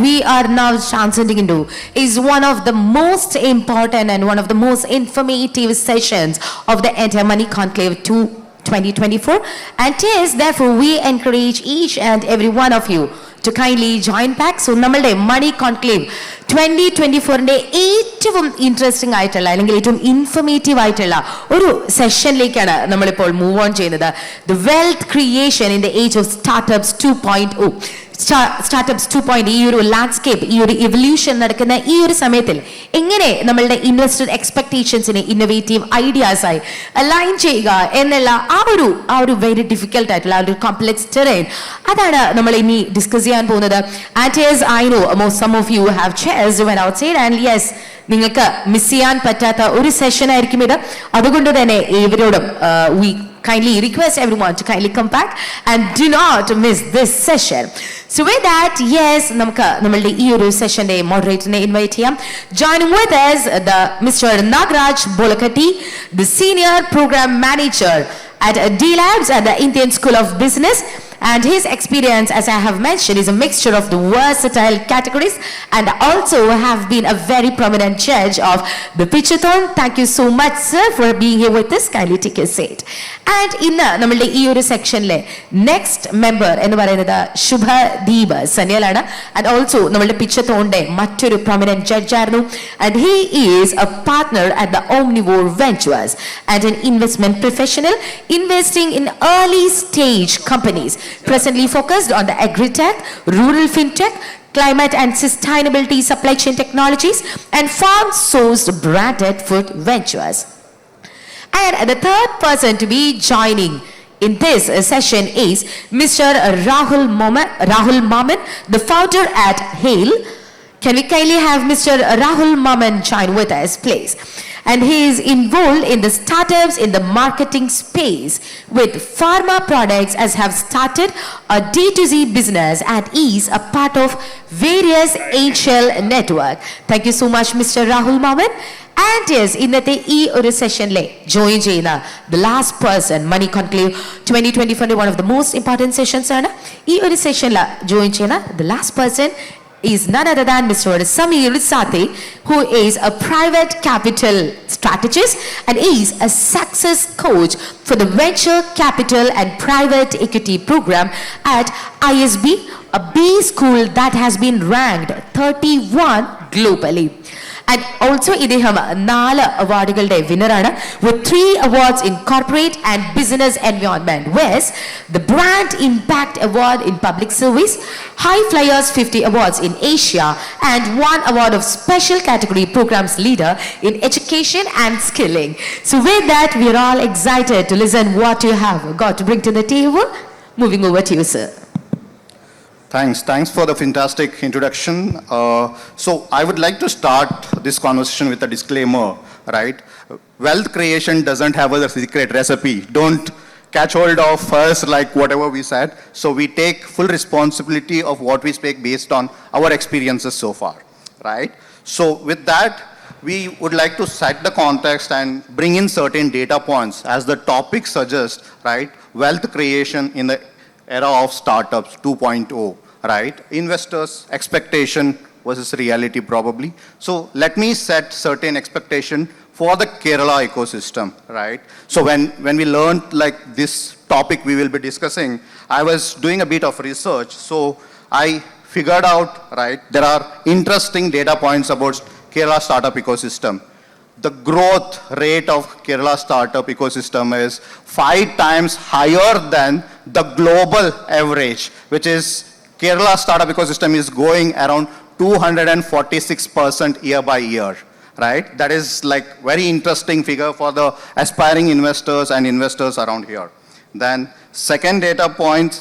we are now transitioning into is one of the most important and one of the most informative sessions of the entire Money Conclave 2024. And yes, therefore, we encourage each and every one of you to kindly join back. So, നമ്മളുടെ Money Conclave 2024ന്റെ ഏറ്റവും interesting ആയിട്ടുള്ള അല്ലെങ്കിൽ ഏറ്റവും informative ആയിട്ടുള്ള ഒരു സെഷനിലേക്കാണ് നമ്മളിപ്പോൾ move on ചെയ്യുന്നത്. The wealth creation in the age of startups 2.0. Startups 2.0 ഈ ഒരു ലാൻഡ്സ്കേപ്പ്, ഈ ഒരു ഇവല്യൂഷൻ നടക്കുന്ന ഈ ഒരു സമയത്തിൽ എങ്ങനെ നമ്മളുടെ ഇൻവെസ്റ്റർ എക്സ്പെക്ടേഷൻസിനെ ഇന്നോവേറ്റീവ് ഐഡിയാസായി അലൈൻ ചെയ്യുക എന്നുള്ള ആ ഒരു വെരി ഡിഫിക്കൽട്ട് ആയിട്ടുള്ള ആ ഒരു കോംപ്ലെക്സ് ടെറൈൻ, അതാണ് നമ്മൾ ഇനി ഡിസ്കസ് ചെയ്യാൻ പോകുന്നത്. And yes, I know some of you have chairs when outside and yes, നിങ്ങൾക്ക് മിസ് ചെയ്യാൻ പറ്റാത്ത ഒരു സെഷൻ ആയിരിക്കും ഇത്. അതുകൊണ്ട് തന്നെ ഇവരോടും we kindly request everyone to kindly come back and do not miss this session. So with that, yes, നമുക്ക് നമ്മളുടെ ഈ ഒരു സെഷന്റെ മോഡറേറ്ററിനെ ഇൻവൈറ്റ് ചെയ്യാം. Joining with us the Mr. Nagaraj Bolakkatti, the Senior Program Manager at DLabs at the Indian School of Business. And his experience, as I have mentioned, is a mixture of the versatile categories and also have been a very prominent judge of the Pitchathon. Thank you so much, sir, for being here with us. Kindly take your seat. And ഇന്ന് നമ്മളുടെ ഈ ഒരു സെക്ഷനിലെ next member എന്ന് പറയുന്നത് Subhadeep Sanyal ആണ്. And also നമ്മളുടെ പിച്ചത്തോണിന്റെ മറ്റൊരു പ്രൊമിനന്റ് ജഡ്ജായിരുന്നു. And he is a partner at the Omnivore Ventures and an investment professional investing in early stage companies, presently focused on the agri-tech, rural fintech, climate and sustainability supply chain technologies, and farm-sourced branded food ventures. And the third person to be joining in this session is Mr. Rahul Mamman, the founder at Hael. Can we kindly have Mr. Rahul Mamman join with us, please? And he is involved in the startups in the marketing space with pharma products, as have started a D2C business and is a part of various HL network. Thank you so much, Mr. Rahul Mamman. And yes, ഇന്നത്തെ ഈ ഒരു സെഷനിലെ join ചെയ്യുന്ന the last person, Money Conclave 2024 one of the most important sessions ആണ്. ഈ ഒരു സെഷനിൽ join ചെയ്യുന്ന the last person is none other than Mr. Samir Saathe, who is a private capital strategist and is a success coach for the venture capital and private equity program at ISB, a B school that has been ranked 31 globally. And also ഇദ്ദേഹം 4 അവാർഡുകളുടെ വിന്നറാണ്, with 3 awards in corporate and business environment, with the Brand Impact Award in Public Service, High Flyers 50 awards in Asia, and 1 award of special category programs leader in education and skilling. So with that, we are all excited to listen what you have got to bring to the table. Moving over to you, sir. Thanks for the fantastic introduction. So I would like to start this conversation with a disclaimer, right? Wealth creation doesn't have a secret recipe. Don't catch hold of us like whatever we said. So we take full responsibility of what we speak based on our experiences so far, right? So with that, we would like to set the context and bring in certain data points as the topic suggests, right? Wealth creation in the era of startups 2.0. Right? Investors' expectation versus reality probably. So let me set certain expectation for the Kerala ecosystem, right? So when we learned like this topic we will be discussing, I was doing a bit of research. So I figured out, right, there are interesting data points about Kerala startup ecosystem. The growth rate of Kerala startup ecosystem is 5 times higher than the global average, which is Kerala startup ecosystem is going around 246% year by year, right? That is like very interesting figure for the aspiring investors and investors around here. Then second data point,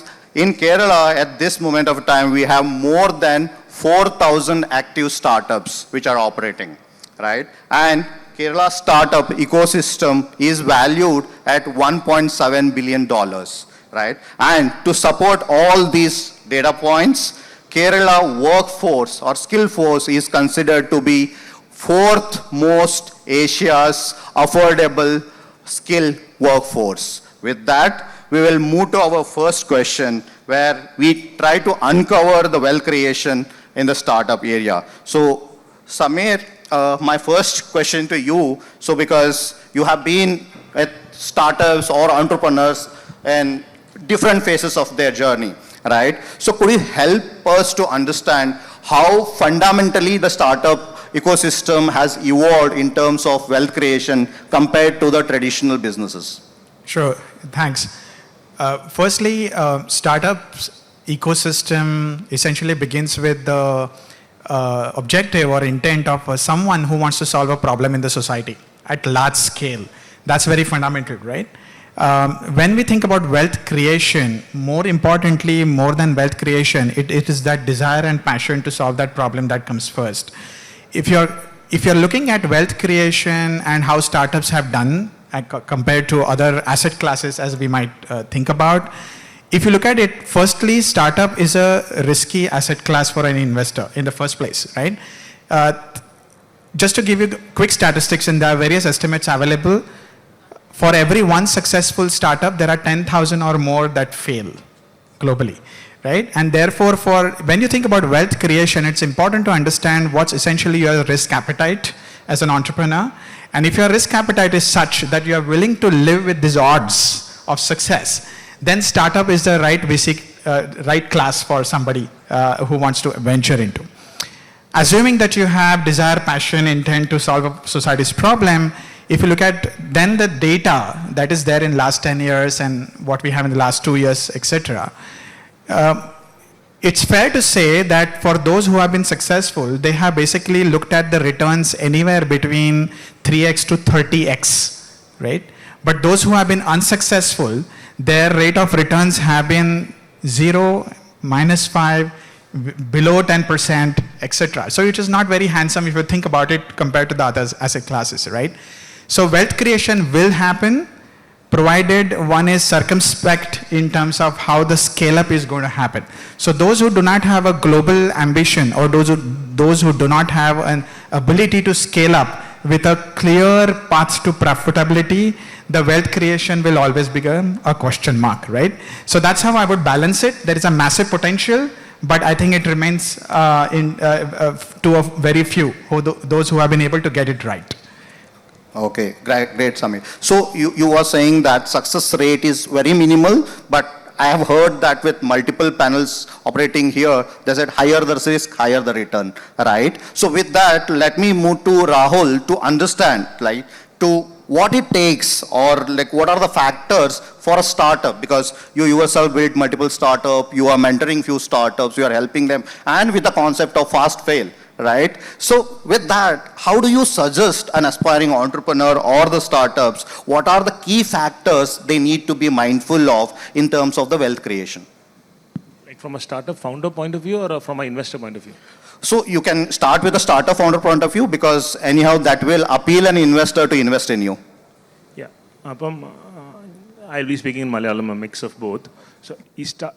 in Kerala at this moment of time, we have more than 4,000 active startups which are operating, right? And Kerala startup ecosystem is valued at $1.7 billion, right? And to support all these data points, Kerala workforce or skill force is considered to be 4th most Asia's affordable skill workforce. With that, we will move to our first question, where we try to uncover the wealth creation in the startup area. So, Samir, my first question to you, so because you have been at startups or entrepreneurs in different phases of their journey, right? So could you help us to understand how fundamentally the startup ecosystem has evolved in terms of wealth creation compared to the traditional businesses? Sure, thanks. Firstly, startups ecosystem essentially begins with the objective or intent of someone who wants to solve a problem in the society at large scale. That's very fundamental, right? When we think about wealth creation, more importantly, more than wealth creation, it is that desire and passion to solve that problem that comes first. If you're looking at wealth creation and how startups have done compared to other asset classes as we might think about, if you look at it, firstly, startup is a risky asset class for an investor in the first place, right? Just to give you quick statistics, and there are various estimates available, for every one successful startup, there are 10,000 or more that fail globally, right? And therefore, when you think about wealth creation, it's important to understand what's essentially your risk appetite as an entrepreneur. And if your risk appetite is such that you are willing to live with these odds of success, then startup is the right class for somebody who wants to venture into. Assuming that you have desire, passion, intent to solve a society's problem, if you look at then the data that is there in last 10 years and what we have in the last 2 years, etc., it's fair to say that for those who have been successful, they have basically looked at the returns anywhere between 3x to 30x, right? But those who have been unsuccessful, their rate of returns have been 0, -5, below 10%, etc. So it is not very handsome if you think about it compared to the other asset classes, right? So wealth creation will happen provided one is circumspect in terms of how the scale up is going to happen. So those who do not have a global ambition or those who do not have an ability to scale up with a clear path to profitability, the wealth creation will always become a question mark, right? So that's how I would balance it. There is a massive potential, but I think it remains to a very few, those who have been able to get it right. Okay, great, Samir. So you were saying that success rate is very minimal, but I have heard that with multiple panels operating here, they said higher the risk, higher the return, right? So with that, let me move to Rahul to understand, like, to what it takes or like what are the factors for a startup, because you yourself build multiple startups, you are mentoring few startups, you are helping them, and with the concept of fast fail, right? So with that, how do you suggest an aspiring entrepreneur or the startups, what are the key factors they need to be mindful of in terms of the wealth creation? Like from a startup founder point of view or from an investor point of view? So you can start with a startup founder point of view, because anyhow that will appeal an investor to invest in you. Yeah, I'll be speaking in Malayalam, a mix of both. So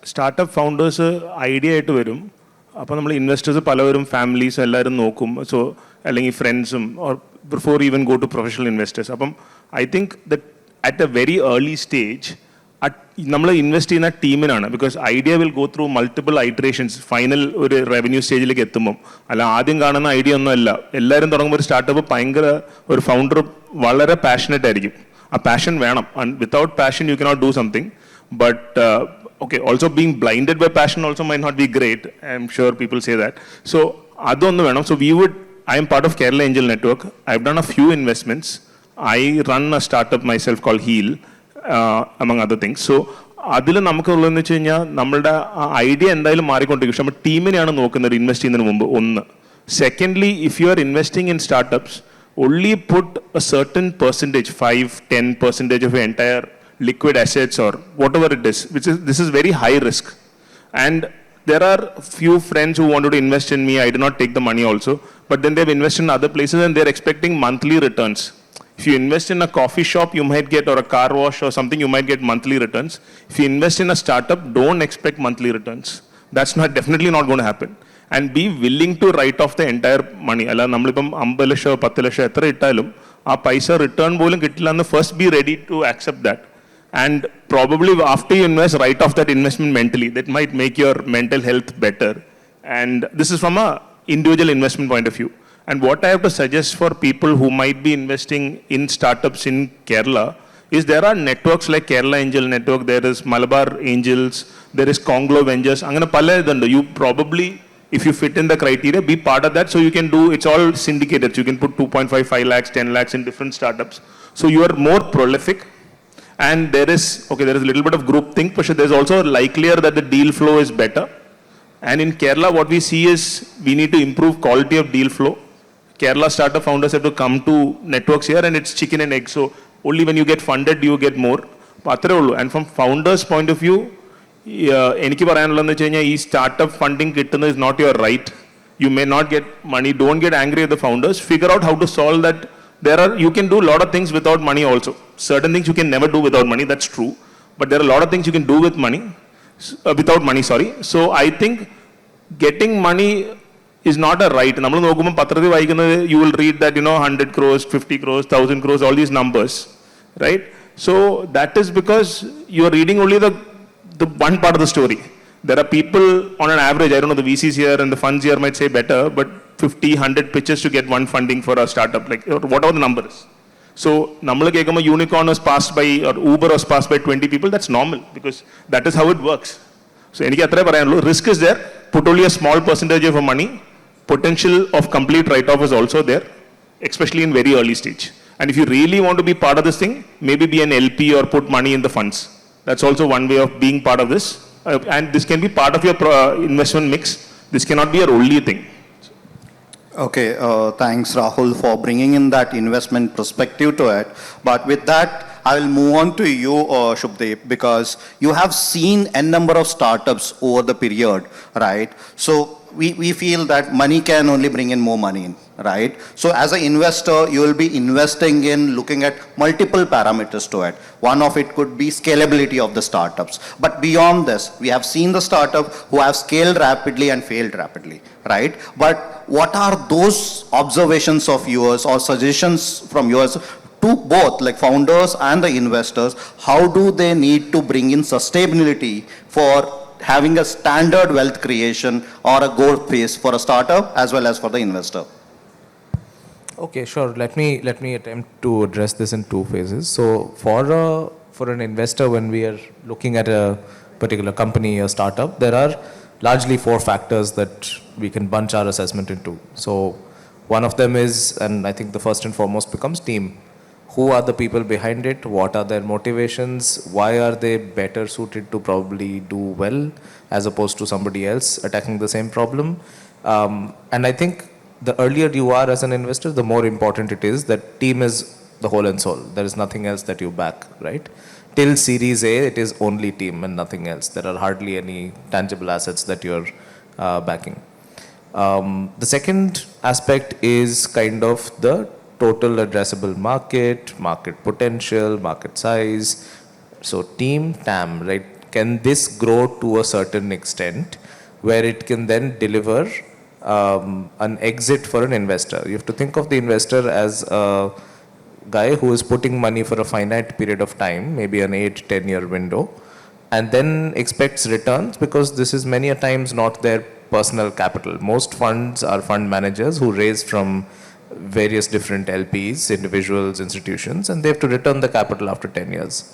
startup founders idea to varum. Upon the investors, palaverum families, nokum, so friends, or before even go to professional investors. I think that at a very early stage, we invest in a team because idea will go through multiple iterations. Final revenue stage like ettumum. Alla adin kanana idea no illa. Ellarum thodangumbol startup or founder valare passionate aayirikkum. A passion venam, and without passion you cannot do something. But okay, also being blinded by passion also might not be great. I'm sure people say that. So adonnu venam. So I am part of Kerala Angel Network. I've done a few investments. I run a startup myself called Hael. Among other things. So, അതിൽ നമുക്കുള്ളതെന്ന് വെച്ച് കഴിഞ്ഞാൽ നമ്മളുടെ idea എന്തായാലും മാറിക്കൊണ്ടിരിക്കും. നമ്മൾ ടീമിനെയാണ് നോക്കുന്നത് invest ചെയ്യുന്നതിന് മുമ്പ്. ഒന്ന്. Secondly, if you are investing in startups, only put a certain percentage, 5-10% of your entire liquid assets or whatever it is, this is very high risk. And there are few friends who wanted to invest in me. I did not take the money also, but then they've invested in other places and they're expecting monthly returns. If you invest in a coffee shop, you might get, or a car wash or something, you might get monthly returns. If you invest in a startup, don't expect monthly returns. That's definitely not going to happen. And be willing to write off the entire money. Alla nammalippam 50 lakham 10 lakham etra ittalum aa paisa return polum kittilla and first be ready to accept that. And probably after you invest, write off that investment mentally. That might make your mental health better. And this is from a individual investment point of view. And what I have to suggest for people who might be investing in startups in Kerala is there are networks like Kerala Angel Network, there is Malabar Angels, there is Conclave Ventures. Angana pala idundu. You probably, if you fit in the criteria, be part of that. So you can do, it's all syndicated. So you can put 2.5, 5 lakhs, 10 lakhs in different startups. So you are more prolific. And there is a little bit of group think, but there's also likelier that the deal flow is better. And in Kerala, what we see is we need to improve quality of deal flow. Kerala startup founders have to come to networks here, and it's chicken and egg. So only when you get funded, you get more. And from founders' point of view, എനിക്ക് പറയാനുള്ളതെന്ന് വെച്ച് കഴിഞ്ഞാൽ ഈ startup funding കിട്ടുന്നത് is not your right. You may not get money. Don't get angry at the founders. Figure out how to solve that. You can do a lot of things without money also. Certain things you can never do without money. That's true. But there are a lot of things you can do with money, without money. Sorry. So I think getting money is not a right. നമ്മൾ നോക്കുമ്പോൾ പത്രത്തിൽ വായിക്കുന്നത് you will read that 100 crores, 50 crores, 1000 crores, all these numbers, right? So that is because you are reading only the one part of the story. There are people on an average, I don't know, the VCs here and the funds here might say better, but 50, 100 pitches to get one funding for a startup, like whatever the number is. So nammal kekkumbol unicorn was passed by, or Uber was passed by 20 people, that's normal because that is how it works. So enikku athre parayanullo, risk is there, put only a small percentage of money, potential of complete write-off is also there, especially in very early stage. And if you really want to be part of this thing, maybe be an LP or put money in the funds. That's also one way of being part of this. And this can be part of your investment mix. This cannot be your only thing. Okay, thanks Rahul for bringing in that investment perspective to it. But with that, I will move on to you, Subhadeep, because you have seen a number of startups over the period, right? So we feel that money can only bring in more money, right? So as an investor, you will be investing in looking at multiple parameters to it. One of it could be scalability of the startups. But beyond this, we have seen the startup who have scaled rapidly and failed rapidly, right? But what are those observations of yours or suggestions from yours to both like founders and the investors? How do they need to bring in sustainability for having a standard wealth creation or a goal pace for a startup as well as for the investor? Okay, sure. Let me attempt to address this in two phases. So for an investor, when we are looking at a particular company or startup, there are largely four factors that we can bunch our assessment into. So one of them is, and I think the first and foremost becomes team. Who are the people behind it? What are their motivations? Why are they better suited to probably do well as opposed to somebody else attacking the same problem? And I think the earlier you are as an investor, the more important it is that team is the whole and soul. There is nothing else that you back, right? Till Series A, it is only team and nothing else. There are hardly any tangible assets that you're backing. The second aspect is kind of the total addressable market potential, market size. So team, TAM, right? Can this grow to a certain extent where it can then deliver an exit for an investor? You have to think of the investor as a guy who is putting money for a finite period of time, maybe an 8-10 year window, and then expects returns because this is many a times not their personal capital. Most funds are fund managers who raise from various different LPs, individuals, institutions, and they have to return the capital after 10 years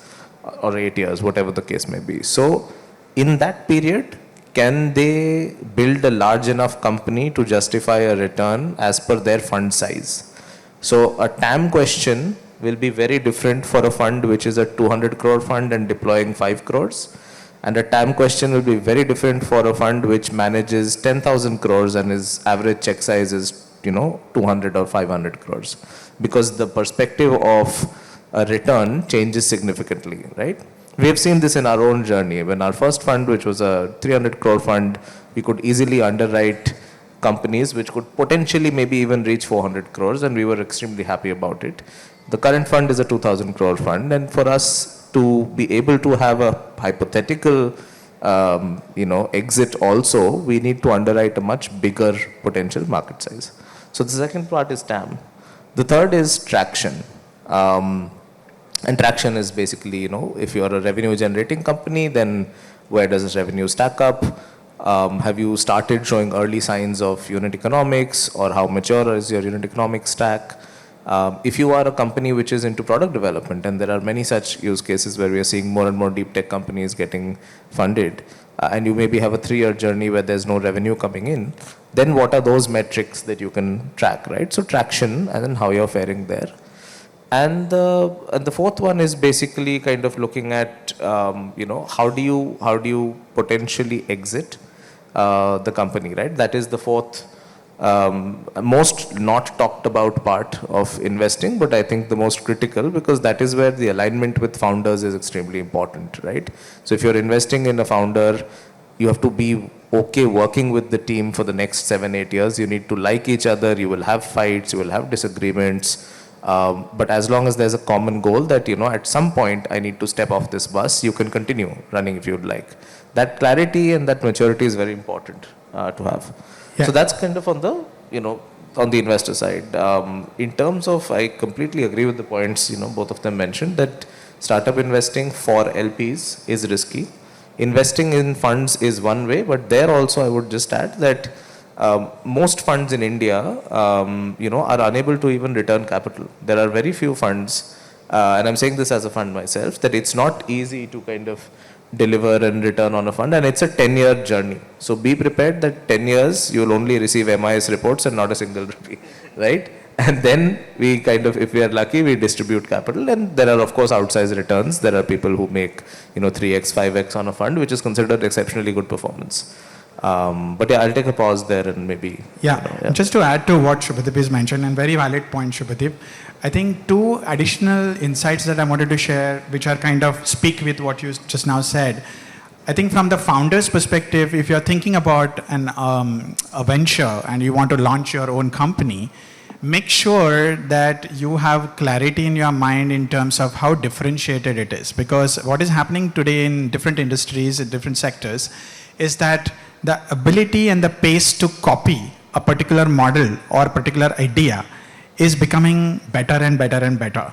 or 8 years, whatever the case may be. So in that period, can they build a large enough company to justify a return as per their fund size? So a TAM question will be very different for a fund which is a 200 crore fund and deploying 5 crores. And a TAM question will be very different for a fund which manages 10,000 crores and his average check size is 200 or 500 crores. Because the perspective of a return changes significantly, right? We have seen this in our own journey. When our first fund, which was a 300 crore fund, we could easily underwrite companies which could potentially maybe even reach 400 crores, and we were extremely happy about it. The current fund is a 2,000 crore fund, and for us to be able to have a hypothetical exit also, we need to underwrite a much bigger potential market size. So the second part is TAM. The third is traction. And traction is basically, if you're a revenue generating company, then where does this revenue stack up? Have you started showing early signs of unit economics, or how mature is your unit economics stack? If you are a company which is into product development, and there are many such use cases where we are seeing more and more deep tech companies getting funded, and you maybe have a 3-year journey where there's no revenue coming in, then what are those metrics that you can track, right? So traction, and then how you're faring there. And the fourth one is basically kind of looking at, how do you potentially exit the company, right? That is the fourth most not talked about part of investing, but I think the most critical, because that is where the alignment with founders is extremely important, right? So if you're investing in a founder, you have to be okay working with the team for the next 7-8 years. You need to like each other. You will have fights, you will have disagreements. But as long as there's a common goal that, at some point I need to step off this bus, you can continue running if you'd like. That clarity and that maturity is very important to have. Yeah. So that's kind of on the, on the investor side. In terms of, I completely agree with the points, both of them mentioned, that startup investing for LPs is risky. Investing in funds is one way, but there also I would just add that most funds in India, are unable to even return capital. There are very few funds, and I'm saying this as a fund myself, that it's not easy to kind of deliver and return on a fund, and it's a 10-year journey. So be prepared that 10 years you'll only receive MIS reports and not a single rupee, right? And then we kind of, if we are lucky, we distribute capital, and there are of course outsized returns. There are people who make 3x, 5x on a fund, which is considered exceptionally good performance. But yeah, I'll take a pause there and maybe. Yeah, just to add to what Subhadeep has mentioned, and very valid point, Subhadeep. I think 2 additional insights that I wanted to share, which are kind of speak with what you just now said. I think from the founder's perspective, if you're thinking about a venture and you want to launch your own company, make sure that you have clarity in your mind in terms of how differentiated it is. Because what is happening today in different industries, in different sectors, is that the ability and the pace to copy a particular model or particular idea is becoming better and better and better.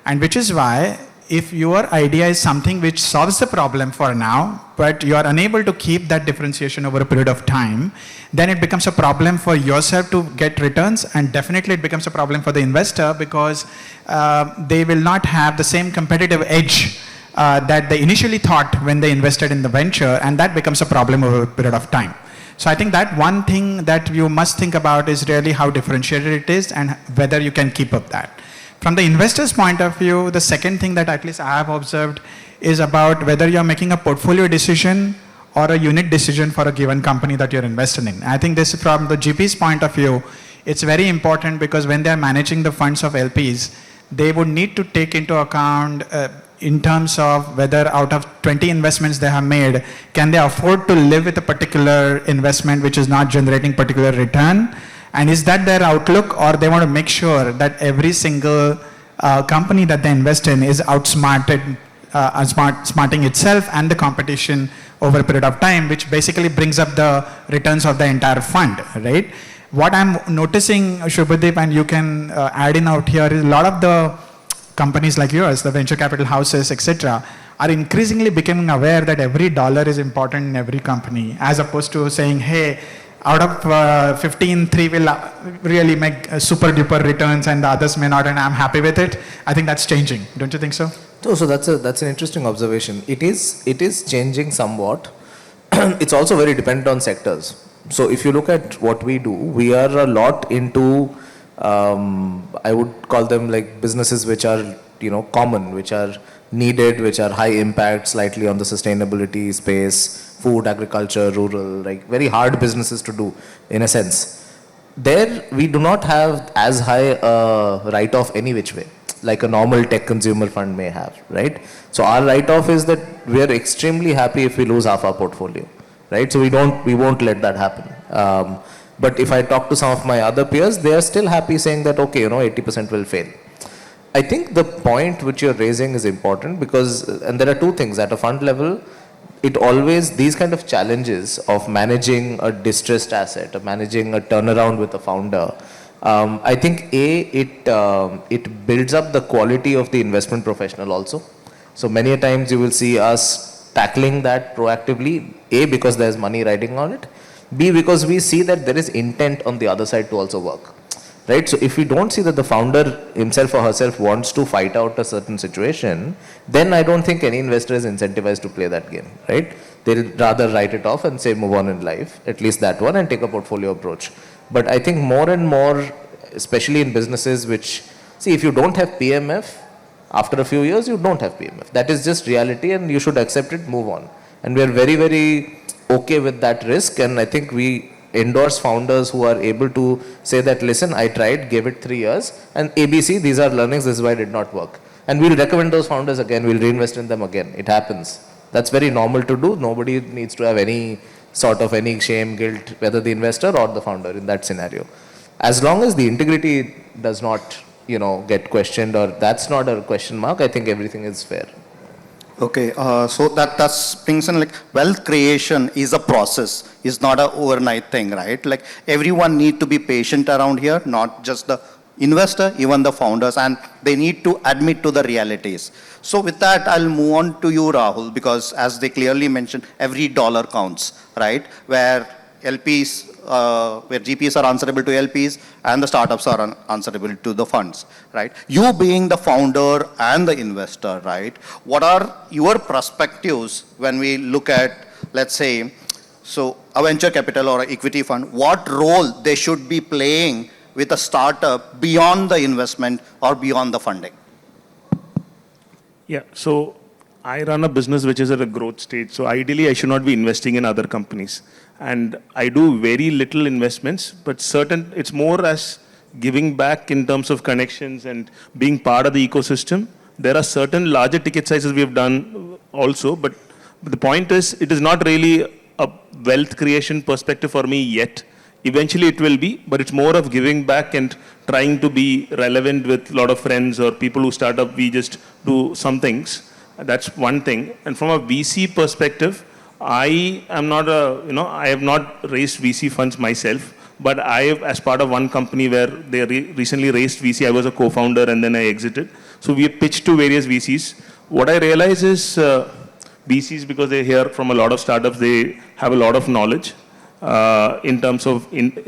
And which is why, if your idea is something which solves the problem for now, but you are unable to keep that differentiation over a period of time, then it becomes a problem for yourself to get returns, and definitely it becomes a problem for the investor, because they will not have the same competitive edge that they initially thought when they invested in the venture, and that becomes a problem over a period of time. So I think that one thing that you must think about is really how differentiated it is and whether you can keep up that. From the investor's point of view, the second thing that at least I have observed is about whether you're making a portfolio decision or a unit decision for a given company that you're invested in. I think this, from the GP's point of view, it's very important, because when they're managing the funds of LPs, they would need to take into account in terms of whether out of 20 investments they have made, can they afford to live with a particular investment which is not generating particular return? And is that their outlook, or they want to make sure that every single company that they invest in is outsmarting itself and the competition over a period of time, which basically brings up the returns of the entire fund, right? What I'm noticing, Subhadeep, and you can add in out here, is a lot of the companies like yours, the venture capital houses, etc., are increasingly becoming aware that every dollar is important in every company, as opposed to saying, hey, out of 15, 3 will really make super duper returns and the others may not, and I'm happy with it. I think that's changing. Don't you think so? So that's an interesting observation. It is changing somewhat. It's also very dependent on sectors. So if you look at what we do, we are a lot into, I would call them like businesses which are, common, which are needed, which are high impact, slightly on the sustainability space, food, agriculture, rural, like very hard businesses to do in a sense. There we do not have as high a write-off any which way, like a normal tech consumer fund may have, right? So our write-off is that we are extremely happy if we lose half our portfolio, right? So we won't let that happen. But if I talk to some of my other peers, they are still happy saying that, okay, 80% will fail. I think the point which you're raising is important, because, and there are two things at a fund level, these kind of challenges of managing a distressed asset, of managing a turnaround with a founder, I think it builds up the quality of the investment professional also. So many a times you will see us tackling that proactively, A, because there's money riding on it, B, because we see that there is intent on the other side to also work. Right? So if we don't see that the founder himself or herself wants to fight out a certain situation, then I don't think any investor is incentivized to play that game. Right? They'll rather write it off and say move on in life, at least that one, and take a portfolio approach. But I think more and more, especially in businesses which, see, if you don't have PMF, after a few years you don't have PMF. That is just reality and you should accept it, move on. And we are very, very okay with that risk, and I think we endorse founders who are able to say that, listen, I tried, gave it 3 years, and ABC, these are learnings, this is why it did not work. And we'll recommend those founders again, we'll reinvest in them again. It happens. That's very normal to do. Nobody needs to have any sort of any shame, guilt, whether the investor or the founder in that scenario. As long as the integrity does not, get questioned, or that's not a question mark, I think everything is fair. Okay, so that brings in, like, wealth creation is a process, is not an overnight thing, right? Like, everyone need to be patient around here, not just the investor, even the founders, and they need to admit to the realities. So with that, I'll move on to you, Rahul, because as they clearly mentioned, every dollar counts, right? Where LPs, where GPs are answerable to LPs and the startups are answerable to the funds, right? You being the founder and the investor, right? What are your perspectives when we look at, let's say, so a venture capital or an equity fund, what role they should be playing with a startup beyond the investment or beyond the funding? Yeah, so I run a business which is at a growth stage. So ideally, I should not be investing in other companies. And I do very little investments, but it's more as giving back in terms of connections and being part of the ecosystem. There are certain larger ticket sizes we have done also, but the point is, it is not really a wealth creation perspective for me yet. Eventually it will be, but it's more of giving back and trying to be relevant with a lot of friends or people who start up. We just do some things. That's one thing. And from a VC perspective, I am not I have not raised VC funds myself, but I have, as part of one company where they recently raised VC, I was a co-founder and then I exited. So we pitched to various VCs. What I realize is VCs, because they hear from a lot of startups, they have a lot of knowledge in terms of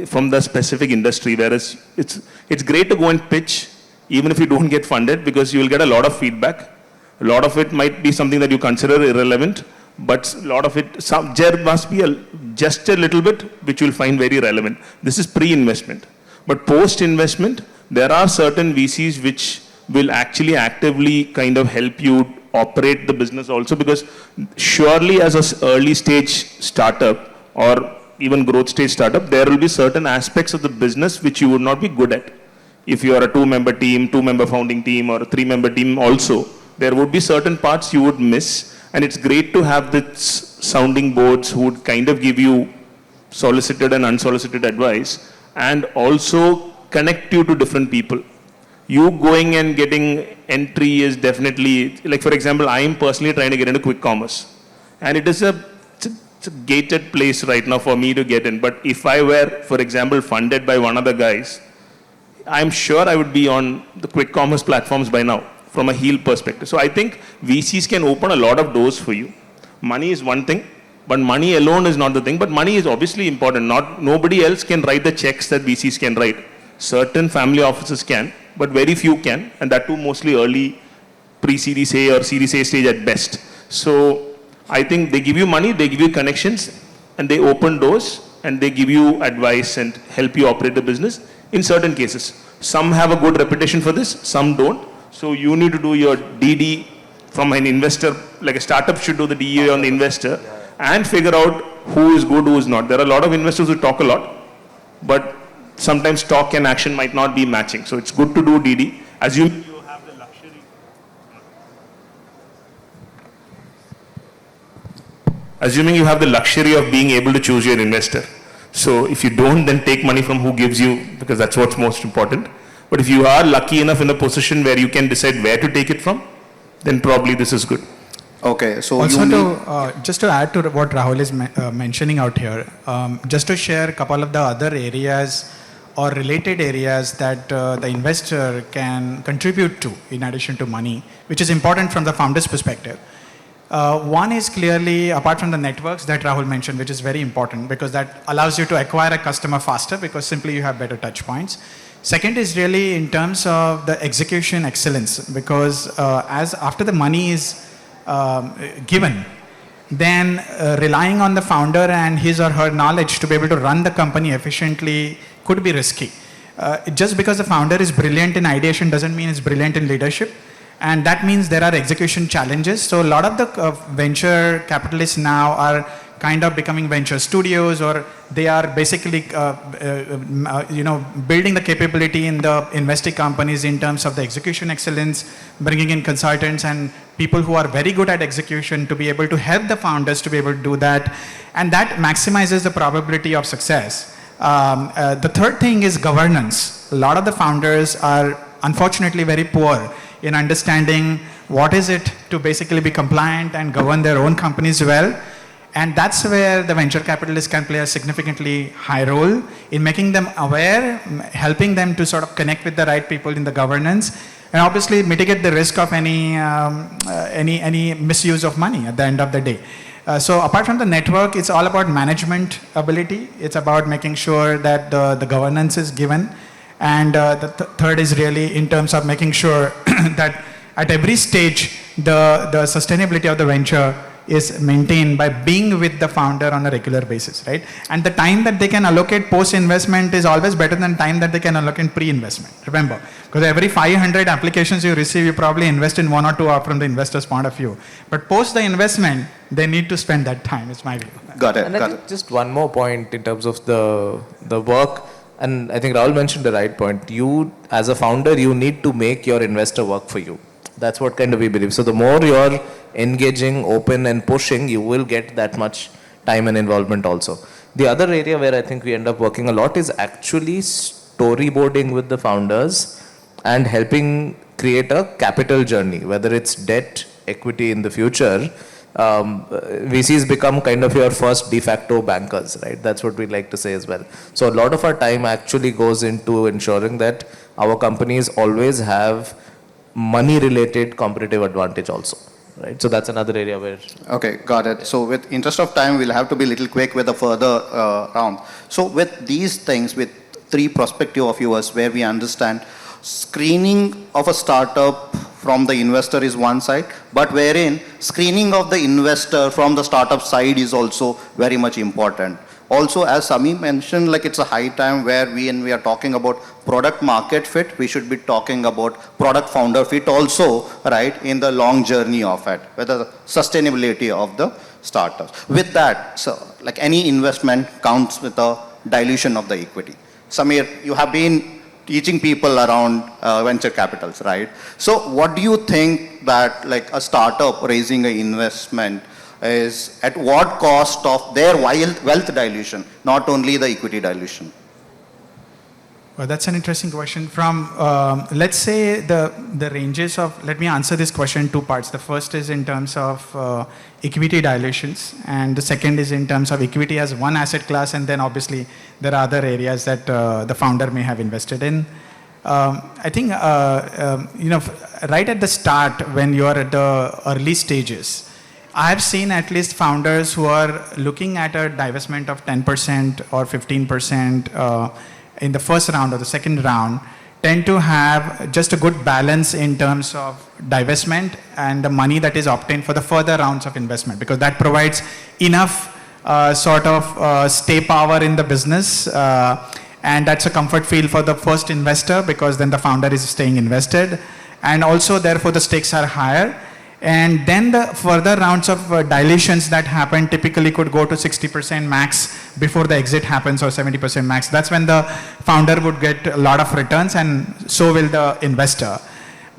from the specific industry, whereas it's great to go and pitch even if you don't get funded, because you will get a lot of feedback. A lot of it might be something that you consider irrelevant, but a lot of it, there must be just a little bit which you'll find very relevant. This is pre-investment. But post-investment, there are certain VCs which will actually actively kind of help you operate the business also, because surely as an early stage startup or even growth stage startup, there will be certain aspects of the business which you would not be good at. If you are a 2-member team, 2-member founding team, or a 3-member team also, there would be certain parts you would miss. And it's great to have this sounding boards who would kind of give you solicited and unsolicited advice, and also connect you to different people. You going and getting entry is definitely, like for example, I am personally trying to get into quick commerce. And it's a gated place right now for me to get in. But if I were, for example, funded by one of the guys, I'm sure I would be on the quick commerce platforms by now, from a Hael perspective. So I think VCs can open a lot of doors for you. Money is one thing, but money alone is not the thing. But money is obviously important. Nobody else can write the checks that VCs can write. Certain family offices can, but very few can, and that too mostly early pre-Series A or Series A stage at best. So I think they give you money, they give you connections, and they open doors, and they give you advice and help you operate the business in certain cases. Some have a good reputation for this, some don't. So you need to do your DD from an investor, like a startup should do the DD on the investor, and figure out who is good, who is not. There are a lot of investors who talk a lot, but sometimes talk and action might not be matching. So it's good to do DD. Assuming you have the luxury. Assuming you have the luxury of being able to choose your investor. So if you don't, then take money from who gives you, because that's what's most important. But if you are lucky enough in a position where you can decide where to take it from, then probably this is good. Okay, so also just to add to what Rahul is mentioning out here, just to share a couple of the other areas or related areas that the investor can contribute to in addition to money, which is important from the founder's perspective. One is clearly, apart from the networks that Rahul mentioned, which is very important because that allows you to acquire a customer faster because simply you have better touch points. Second is really in terms of the execution excellence because as after the money is given, then relying on the founder and his or her knowledge to be able to run the company efficiently could be risky. Just because the founder is brilliant in ideation doesn't mean it's brilliant in leadership. And that means there are execution challenges. So a lot of the venture capitalists now are kind of becoming venture studios, or they are basically building the capability in the investing companies in terms of the execution excellence, bringing in consultants and people who are very good at execution to be able to help the founders to be able to do that. And that maximizes the probability of success. The third thing is governance. A lot of the founders are unfortunately very poor in understanding what is it to basically be compliant and govern their own companies well. And that's where the venture capitalists can play a significantly high role in making them aware, helping them to sort of connect with the right people in the governance, and obviously mitigate the risk of any misuse of money at the end of the day. So apart from the network, it's all about management ability. It's about making sure that the governance is given. And the third is really in terms of making sure that at every stage, the sustainability of the venture is maintained by being with the founder on a regular basis, right? And the time that they can allocate post-investment is always better than time that they can allocate pre-investment, remember. Because every 500 applications you receive, you probably invest in one or two from the investor's point of view. But post the investment, they need to spend that time, it's my view. Got it, and I think just one more point in terms of the work, and I think Rahul mentioned the right point. You, as a founder, you need to make your investor work for you. That's what kind of we believe. So the more you're engaging, open and pushing, you will get that much time and involvement also. The other area where I think we end up working a lot is actually storyboarding with the founders and helping create a capital journey, whether it's debt, equity in the future. VCs become kind of your first de facto bankers, right? That's what we like to say as well. So a lot of our time actually goes into ensuring that our companies always have money related competitive advantage also, right? So that's another area where... Okay, got it. So with interest of time, we'll have to be a little quick with the further round. So with these things, with three perspective of yours where we understand screening of a startup from the investor is one side, but wherein screening of the investor from the startup side is also very much important. Also, as Samir mentioned, like it's a high time where when we are talking about product market fit, we should be talking about product founder fit also, right, in the long journey of it, whether the sustainability of the startups. With that, so like any investment counts with a dilution of the equity. Samir, you have been teaching people around venture capitals, right? So what do you think that like a startup raising an investment is at what cost of their wealth dilution, not only the equity dilution? Well, that's an interesting question. From, let's say the ranges of, let me answer this question in two parts. The first is in terms of equity dilutions, and the second is in terms of equity as one asset class, and then obviously there are other areas that the founder may have invested in. I think, right at the start, when you are at the early stages, I have seen at least founders who are looking at a divestment of 10% or 15% in the first round or the second round tend to have just a good balance in terms of divestment and the money that is obtained for the further rounds of investment, because that provides enough stay power in the business, and that's a comfort feel for the first investor because then the founder is staying invested, and also therefore the stakes are higher. And then the further rounds of dilutions that happen typically could go to 60% max before the exit happens, or 70% max. That's when the founder would get a lot of returns, and so will the investor.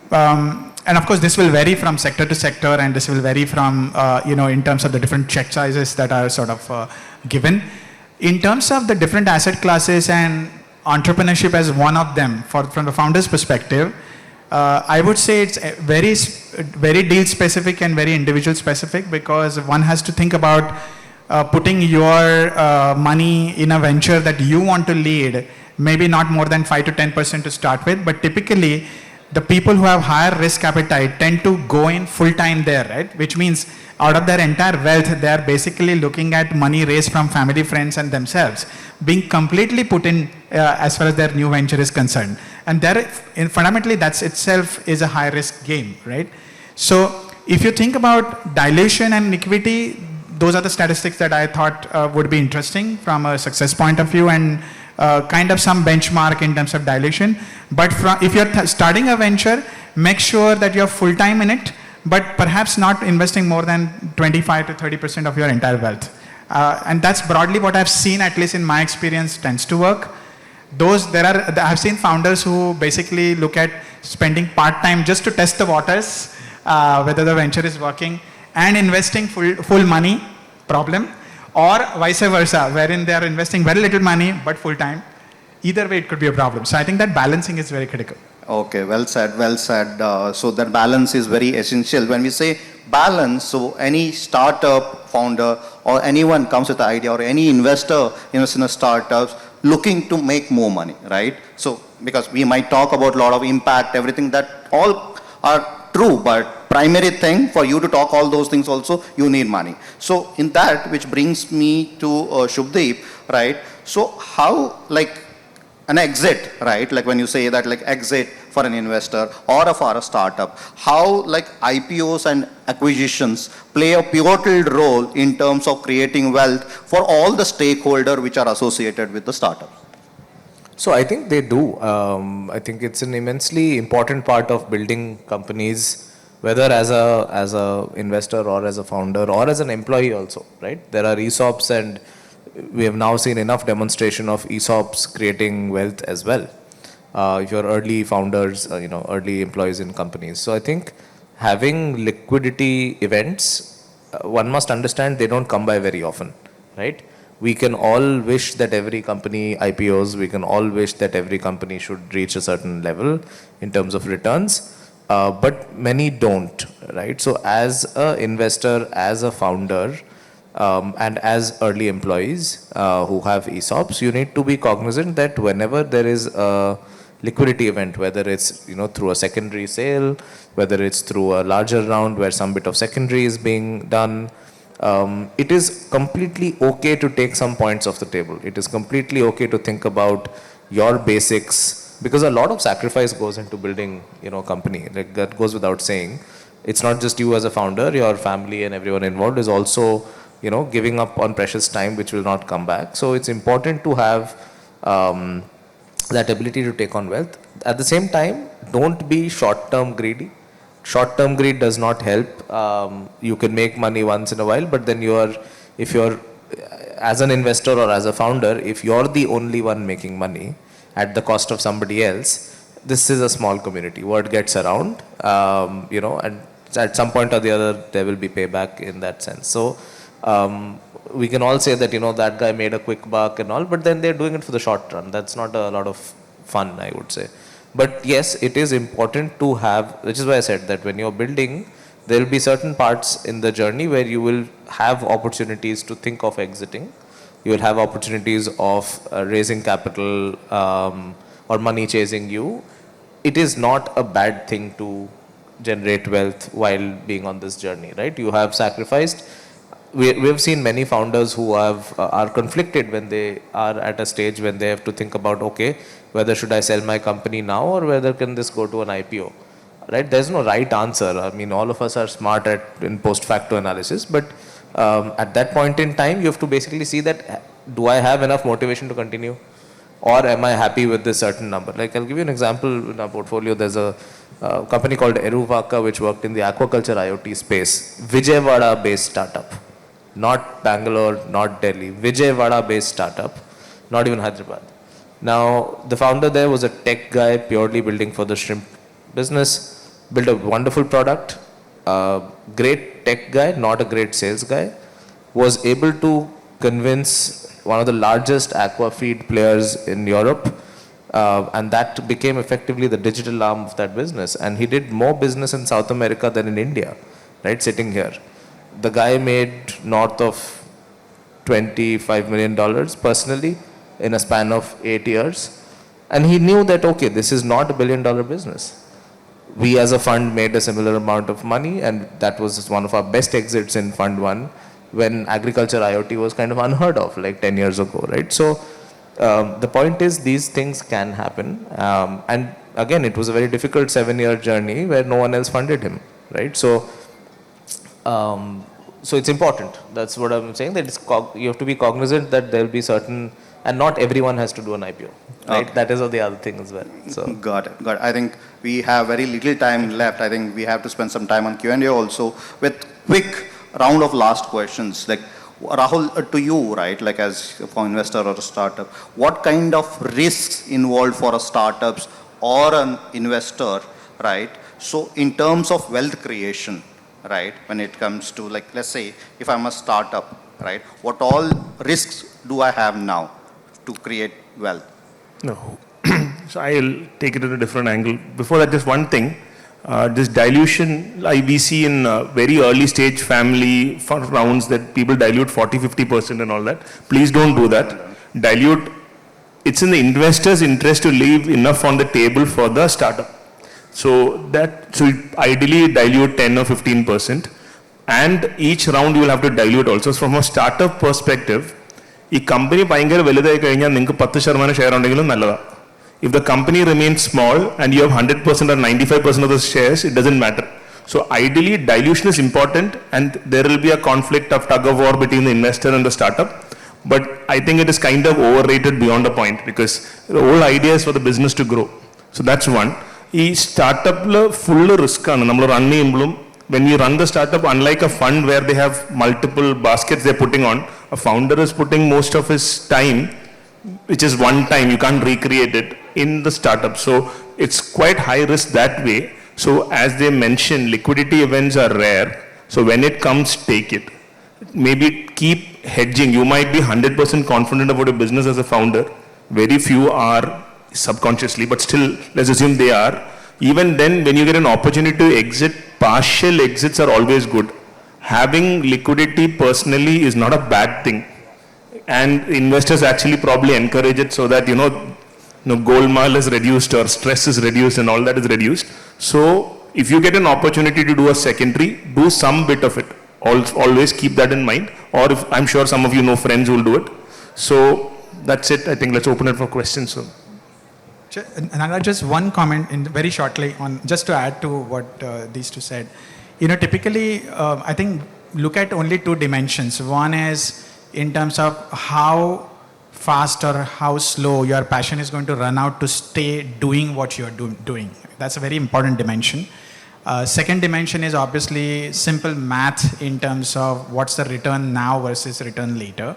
And of course, this will vary from sector to sector, and this will vary from, in terms of the different check sizes that are sort of given. In terms of the different asset classes and entrepreneurship as one of them, from the founder's perspective, I would say it's very deal specific and very individual specific, because one has to think about putting your money in a venture that you want to lead, maybe not more than 5 to 10% to start with, but typically the people who have higher risk appetite tend to go in full time there, right? Which means out of their entire wealth, they are basically looking at money raised from family, friends, and themselves, being completely put in as far as their new venture is concerned. And fundamentally, that's itself is a high risk game, right? So if you think about dilution and equity, those are the statistics that I thought would be interesting from a success point of view, and kind of some benchmark in terms of dilution. But if you're starting a venture, make sure that you're full time in it, but perhaps not investing more than 25 to 30% of your entire wealth. And that's broadly what I've seen, at least in my experience, tends to work. I've seen founders who basically look at spending part-time just to test the waters, whether the venture is working, and investing full money, problem, or vice versa, wherein they are investing very little money but full-time. Either way, it could be a problem. So I think that balancing is very critical. Okay, well said, well said. So that balance is very essential. When we say balance, so any startup founder or anyone comes with an idea, or any investor invests in a startup looking to make more money, right? So because we might talk about a lot of impact, everything, that all are true, but primary thing for you to talk all those things also, you need money. So in that, which brings me to Subhadeep, right? So how, like, an exit, right? Like when you say that, like exit for an investor or for a startup, how like IPOs and acquisitions play a pivotal role in terms of creating wealth for all the stakeholders which are associated with the startup? So I think they do. I think it's an immensely important part of building companies, whether as a investor or as a founder or as an employee also, right? There are ESOPs, and we have now seen enough demonstration of ESOPs creating wealth as well. If you're early founders, early employees in companies. So I think having liquidity events, one must understand they don't come by very often, right? We can all wish that every company IPOs, we can all wish that every company should reach a certain level in terms of returns, but many don't, right? So as an investor, as a founder, and as early employees who have ESOPs, you need to be cognizant that whenever there is a liquidity event, whether it's through a secondary sale, whether it's through a larger round where some bit of secondary is being done, it is completely okay to take some points off the table. It is completely okay to think about your basics, because a lot of sacrifice goes into building a company. Like, that goes without saying. It's not just you as a founder, your family and everyone involved is also giving up on precious time which will not come back. So it's important to have that ability to take on wealth. At the same time, don't be short-term greedy. Short-term greed does not help. You can make money once in a while, but then if you're as an investor or as a founder, if you're the only one making money at the cost of somebody else, this is a small community. Word gets around, and at some point or the other, there will be payback in that sense. So we can all say that, that guy made a quick buck and all, but then they're doing it for the short run. That's not a lot of fun, I would say. But yes, it is important to have, which is why I said that when you're building, there will be certain parts in the journey where you will have opportunities to think of exiting. You will have opportunities of raising capital or money chasing you. It is not a bad thing to generate wealth while being on this journey, right? You have sacrificed. We have seen many founders who are conflicted when they are at a stage when they have to think about, okay, whether should I sell my company now or whether can this go to an IPO, right? There's no right answer. I mean, all of us are smart in post-facto analysis, but at that point in time, you have to basically see that, do I have enough motivation to continue, or am I happy with this certain number? Like, I'll give you an example. In our portfolio, there's a company called Eruvaka, which worked in the aquaculture IoT space, Vijayawada-based startup. Not Bangalore, not Delhi, Vijayawada-based startup, not even Hyderabad. Now, the founder there was a tech guy purely building for the shrimp business, built a wonderful product, great tech guy, not a great sales guy, was able to convince one of the largest aqua feed players in Europe, and that became effectively the digital arm of that business. And he did more business in South America than in India, right, sitting here. The guy made north of $25 million personally in a span of 8 years. And he knew that, okay, this is not $1 billion business. we as a fund made a similar amount of money, and that was one of our best exits in Fund 1 when agriculture IoT was kind of unheard of like 10 years ago, right? So the point is these things can happen. And again, it was a very difficult 7-year journey where no one else funded him, right? So it's important. That's what I'm saying, that you have to be cognizant that there will be certain, and not everyone has to do an IPO, right? Okay. That is the other thing as well. So Got it. I think we have very little time left. I think we have to spend some time on Q&A also with quick round of last questions. Like Rahul, to you, right? Like as for investor or a startup, what kind of risks involved for a startups or an investor, right? So in terms of wealth creation, right? When it comes to, like, let's say if I'm a startup, right? What all risks do I have now to create wealth? No. So I'll take it in a different angle. Before that, just one thing. This dilution, we see in very early stage family rounds that people dilute 40-50% and all that. Please don't do that. Dilute. It's in the investor's interest to leave enough on the table for the startup. So ideally dilute 10 or 15%. And each round you will have to dilute also. So from a startup perspective, ഈ company ഭയങ്കര വലുതായി കഴിഞ്ഞാൽ നിങ്ങൾക്ക് 10% share ഉണ്ടെങ്കിലും നല്ലതാണ്. If the company remains small and you have 100% or 95% of the shares, it doesn't matter. So ideally, dilution is important, and there will be a conflict of tug of war between the investor and the startup. But I think it is kind of overrated beyond a point, because the whole idea is for the business to grow. So that's one. This startup full risk. When you run the startup, unlike a fund where they have multiple baskets they're putting on, a founder is putting most of his time, which is one time, you can't recreate it, in the startup. So it's quite high risk that way. So as they mentioned, liquidity events are rare. So when it comes, take it. Maybe keep hedging. You might be 100% confident about a business as a founder. Very few are subconsciously, but still, let's assume they are. Even then, when you get an opportunity to exit, partial exits are always good. Having liquidity personally is not a bad thing. And investors actually probably encourage it so that, golmaal is reduced or stress is reduced and all that is reduced. So if you get an opportunity to do a secondary, do some bit of it. Always keep that in mind. Or if I'm sure some of you know friends who will do it. So that's it. I think let's open it for questions. So. Nagaraj, just one comment very shortly on, just to add to what these two said. Typically, I think look at only two dimensions. One is in terms of how fast or how slow your passion is going to run out to stay doing what you're doing. That's a very important dimension. Second dimension is obviously simple math in terms of what's the return now versus return later.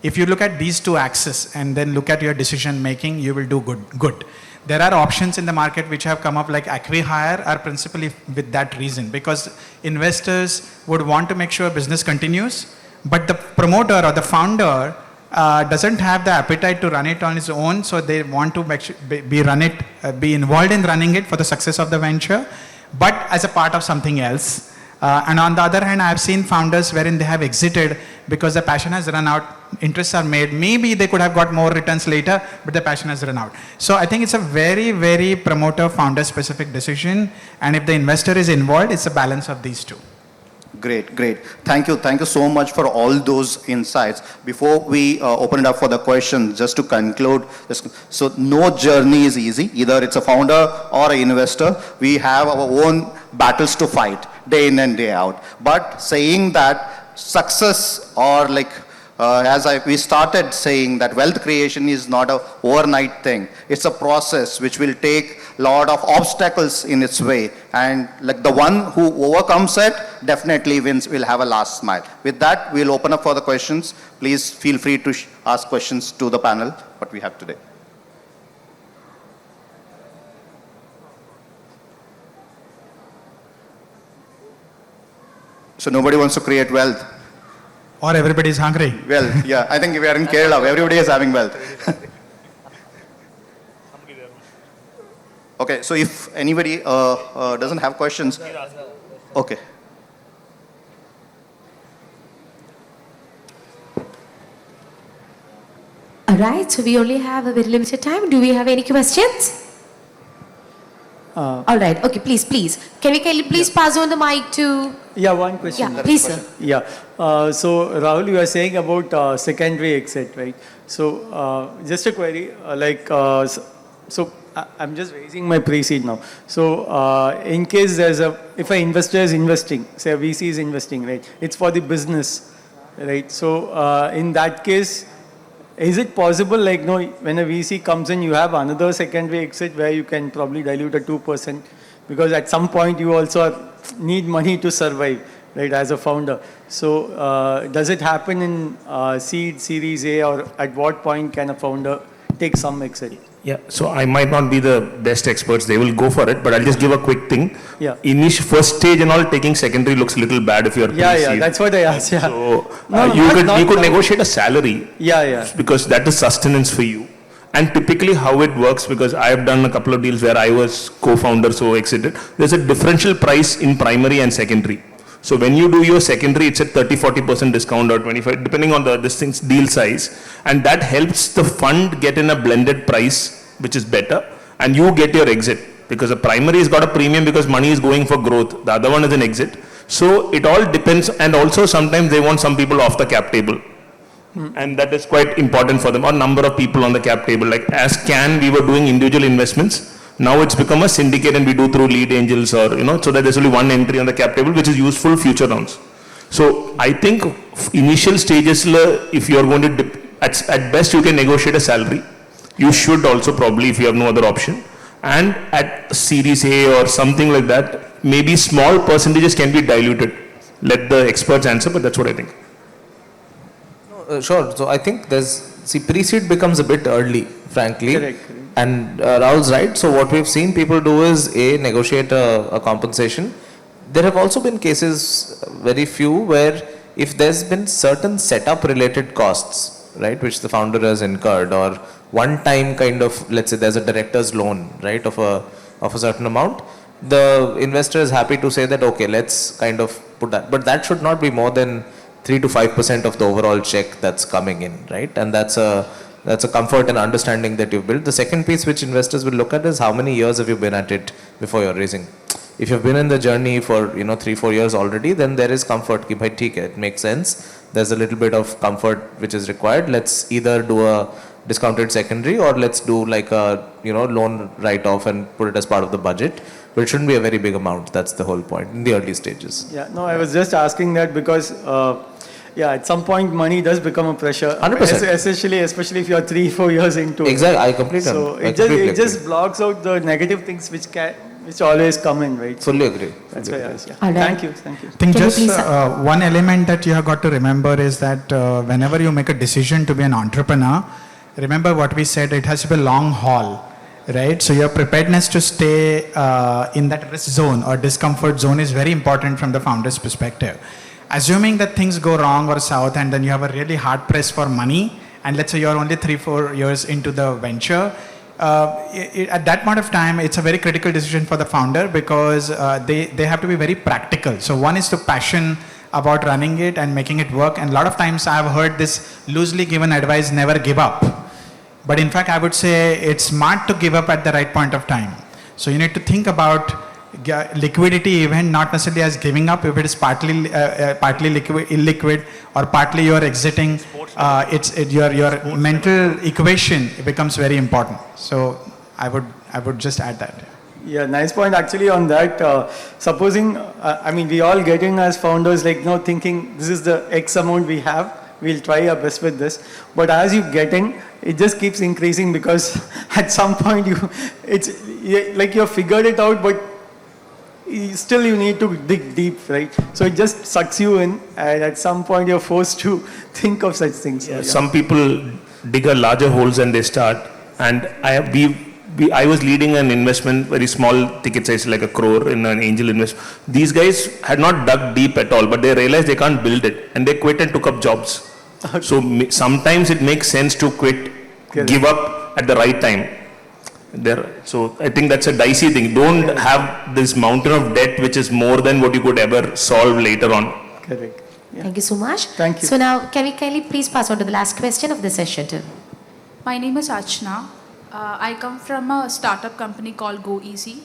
If you look at these two axes and then look at your decision making, you will do good. There are options in the market which have come up, like acqui-hire, are principally with that reason, because investors would want to make sure business continues, but the promoter or the founder doesn't have the appetite to run it on his own, so they want to be involved in running it for the success of the venture, but as a part of something else. And on the other hand, I have seen founders wherein they have exited because the passion has run out, interests are made. Maybe they could have got more returns later, but the passion has run out. So I think it's a very, very promoter founder specific decision. And if the investor is involved, it's a balance of these two. Great. Thank you so much for all those insights. Before we open it up for the questions, just to conclude, so no journey is easy. Either it's a founder or an investor. We have our own battles to fight day in and day out. But saying that success, or like we started saying that wealth creation is not a overnight thing. It's a process which will take lot of obstacles in its way, and like the one who overcomes it definitely wins, will have a last smile. With that, we'll open up for the questions. Please feel free to ask questions to the panel what we have today. So nobody wants to create wealth, or everybody is hungry. Well, yeah, I think we are in Kerala, everybody is having wealth. Okay, so if anybody doesn't have questions, okay. All right, so we only have a very limited time. Do we have any questions? All right. Okay, please. Can we please pass on the mic to... Yeah, one question. Yeah, please, sir. Yeah. So, Rahul, you are saying about secondary exit, right? So, just a query, I'm just raising my pre-seed now. So, in case if an investor is investing, say a VC is investing, right? It's for the business, right? So, in that case, is it possible, when a VC comes in, you have another secondary exit where you can probably dilute at 2%? Because at some point, you also need money to survive, right, as a founder. So, does it happen in seed, series A, or at what point can a founder take some exit? Yeah, so I might not be the best experts, they will go for it, but I'll just give a quick thing. Yeah. First stage and all, taking secondary looks a little bad if you're Yeah, that's what I asked, yeah. So, you could negotiate a salary. Yeah. Because that is sustenance for you. And typically how it works, because I have done a couple of deals where I was co-founder, so exited, there's a differential price in primary and secondary. So when you do your secondary, it's at 30-40% discount or 25, depending on this thing's deal size. And that helps the fund get in a blended price, which is better, and you get your exit. Because a primary has got a premium because money is going for growth. The other one is an exit. So it all depends, and also sometimes they want some people off the cap table. And that is quite important for them, or number of people on the cap table. Like as we were doing individual investments, now it's become a syndicate and we do through lead angels or, so that there's only one entry on the cap table, which is useful future rounds. So I think initial stages, if you're going to, at best you can negotiate a salary. You should also probably, if you have no other option. And at series A or something like that, maybe small percentages can be diluted. Let the experts answer, but that's what I think. Sure. So I think pre-seed becomes a bit early, frankly. Correct. And Rahul's right. So what we've seen people do is negotiate a compensation. There have also been cases, very few, where if there's been certain setup related costs, right, which the founder has incurred, or one time kind of, let's say there's a director's loan, right, of a certain amount, the investor is happy to say that, okay, let's kind of put that. But that should not be more than 3 to 5% of the overall check that's coming in, right? And that's a comfort and understanding that you've built. The second piece which investors will look at is how many years have you been at it before you're raising. If you've been in the journey for 3-4 years already, then there is comfort. It makes sense. There's a little bit of comfort which is required. Let's either do a discounted secondary or let's do like a loan write-off and put it as part of the budget. But it shouldn't be a very big amount. That's the whole point in the early stages. Yeah, no, I was just asking that because at some point money does become a pressure. 100%. Especially if you're 3-4 years into it. Exactly, I completely agree. So it just blocks out the negative things which always come in, right? Fully agree. That's why I was, All right. Thank you. I think one element that you have got to remember is that whenever you make a decision to be an entrepreneur, remember what we said, it has to be a long haul, right? So your preparedness to stay in that risk zone or discomfort zone is very important from the founder's perspective. Assuming that things go wrong or south and then you have a really hard press for money, and let's say you're only 3-4 years into the venture, at that point of time, it's a very critical decision for the founder because they have to be very practical. So one is to passion about running it and making it work. And a lot of times I've heard this loosely given advice, never give up. But in fact, I would say it's smart to give up at the right point of time. So you need to think about liquidity even not necessarily as giving up. If it is partly illiquid or partly you're exiting, your mental equation becomes very important. So I would just add that. Yeah, nice point actually on that. Supposing, we all get in as founders thinking this is the X amount we have, we'll try our best with this. But as you get in, it just keeps increasing because at some point you've figured it out, but still you need to dig deep, right? So it just sucks you in, and at some point you're forced to think of such things. Yeah. Some people dig a larger holes than they start, and I was leading an investment, very small ticket size, like 1 crore in an angel investment. These guys had not dug deep at all, but they realized they can't build it, and they quit and took up jobs. Okay. So sometimes it makes sense to quit, give up at the right time. So I think that's a dicey thing. Don't have this mountain of debt which is more than what you could ever solve later on. Correct. Yeah. Thank you so much. Thank you. So now, can we kindly please pass on to the last question of the session too? My name is Archana. I come from a startup company called Go Easy.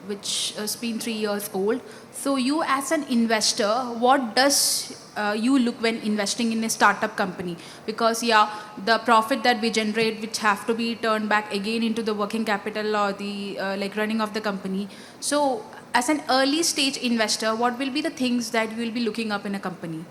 which has been 3 years old. So you as an investor, what does you look when investing in a startup company? Because the profit that we generate, which have to be turned back again into the working capital or the like running of the company. So as an early stage investor, what will be the things that you will be looking up in a company?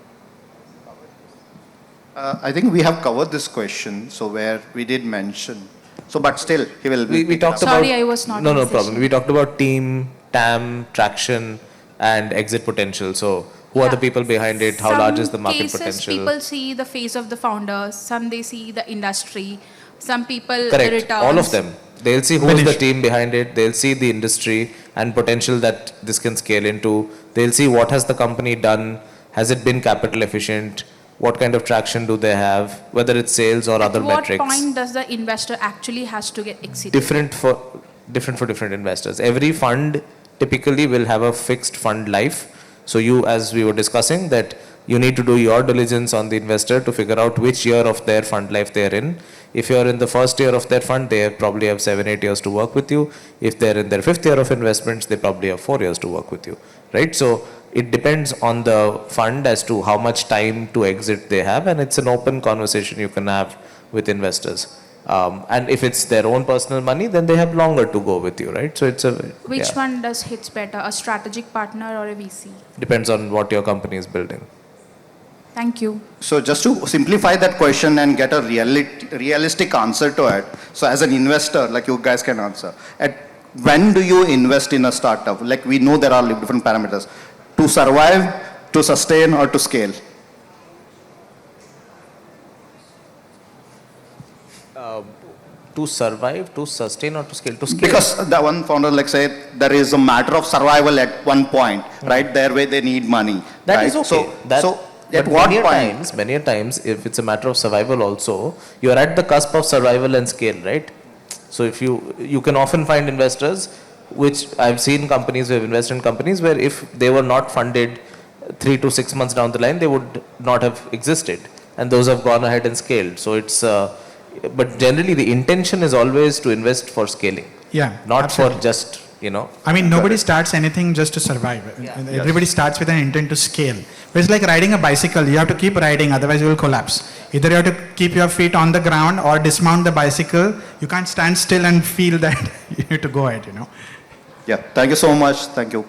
I think we have covered this question, so where we did mention. So, but still, he will. We talked Sorry, about. I was not No, in no the problem. session. We talked about team, TAM, traction, and exit potential. So, who are the people behind it? How large is the market Some cases, potential? people see the face of the founder. Some they see the industry. Some people Correct. returns. All of them. They'll see who's the Finish. team behind it. They'll see the industry and potential that this can scale into. They'll see what has the company done. Has it been capital efficient? What kind of traction do they have? Whether it's sales or other At metrics. what point does the investor actually has to get exited? Different for different investors. Every fund typically will have a fixed fund life. So you, as we were discussing, that you need to do your diligence on the investor to figure out which year of their fund life they're in. If you're in the first year of their fund, they probably have 7-8 years to work with you. If they're in their 5th year of investments, they probably have 4 years to work with you, right? So it depends on the fund as to how much time to exit they have, and it's an open conversation you can have with investors. And if it's their own personal money, then they have longer to go with you, right? So it's a Which yeah, one does hits better, a strategic partner or a VC? depends on what your company is building. Thank you. So just to simplify that question and get a realistic answer to it, so as an investor, like you guys can answer, when do you invest in a startup? Like we know there are different parameters. To survive, to sustain, or to scale? To survive, to sustain, or to scale? To scale. Because the one founder, like say, there is a matter of survival at one point, right? There where they need money. That right? is okay. So at but what point? many a times, if it's a matter of survival also, you are at the cusp of survival and scale, right? So if you can often find investors, which I've seen companies, we have invested in companies where if they were not funded 3 to 6 months down the line, they would not have existed. And those have gone ahead and scaled. So it's, but generally the intention is always to invest for scaling. Yeah, Not absolutely. for just, you know. I mean, nobody starts anything just to survive. Everybody starts with an intent to scale. But it's like riding a bicycle. You have to keep riding, otherwise you will collapse. Either you have to keep your feet on the ground or dismount the bicycle. You can't stand still and feel that you need to go ahead, you know. Yeah, thank you so much. Thank you.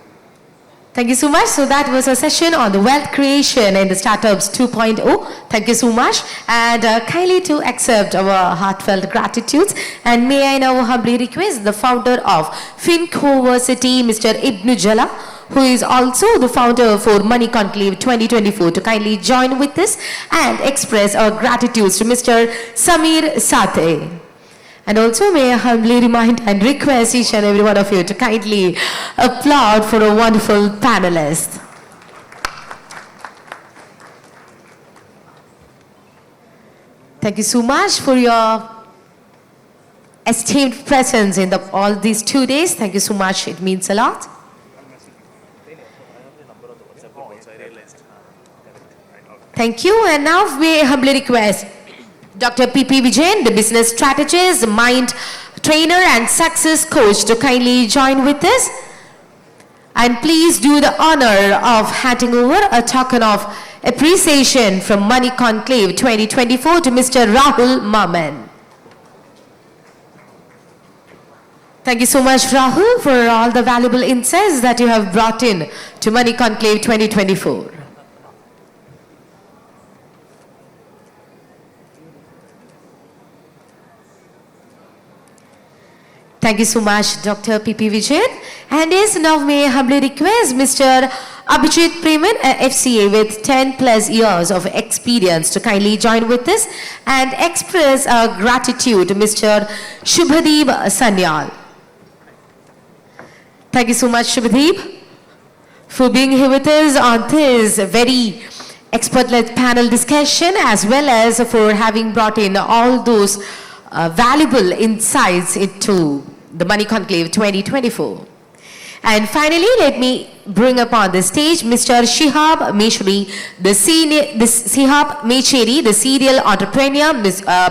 Thank you so much. So that was a session on the wealth creation in the startups 2.0. Thank you so much. And kindly to accept our heartfelt gratitudes. And may I now humbly request the founder of Fincoversity, Mr. Ibn Jala, who is also the founder for Money Conclave 2024, to kindly join with us and express our gratitudes to Mr. Samir Saathe. And also may I humbly remind and request each and every one of you to kindly applaud for a wonderful panelist. Thank you so much for your esteemed presence in all these 2 days. Thank you so much. It means a lot. Thank you. And now we humbly request Dr. P.P. Vijayan, the business strategist, mind trainer and success coach, to kindly join with us. And please do the honor of handing over a token of appreciation from Money Conclave 2024 to Mr. Rahul Mamman. Thank you so much, Rahul, for all the valuable insights that you have brought in to Money Conclave 2024. Thank you so much, Dr. P.P. Vijayan. And yes, now may I humbly request Mr. Abhijit Preman, FCA with 10 plus years of experience, to kindly join with us and express our gratitude to Mr. Subhadeep Sanyal. Thank you so much, Subhadeep, for being here with us on this very expert-led panel discussion, as well as for having brought in all those valuable insights into the Money Conclave 2024. And finally, let me bring upon the stage Mr. Shihab Meshri, the serial entrepreneur,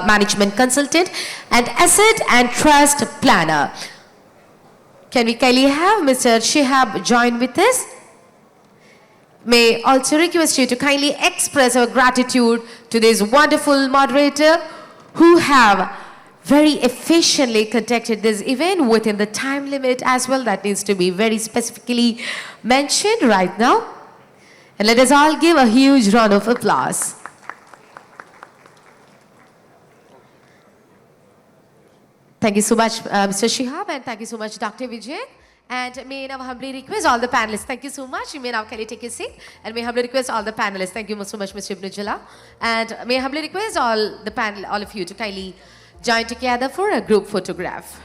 management consultant, and asset and trust planner. Can we kindly have Mr. Shihab join with us? May also request you to kindly express our gratitude to this wonderful moderator who have very efficiently conducted this event within the time limit as well. That needs to be very specifically mentioned right now. And let us all give a huge round of applause. Thank you so much, Mr. Shihab, and thank you so much, Dr. Vijay. And may I now humbly request all the panelists. Thank you so much. You may now kindly take your seat. And may I humbly request all the panelists. Thank you so much, Mr. Ibn Jala. And may I humbly request all of you to kindly join together for a group photograph.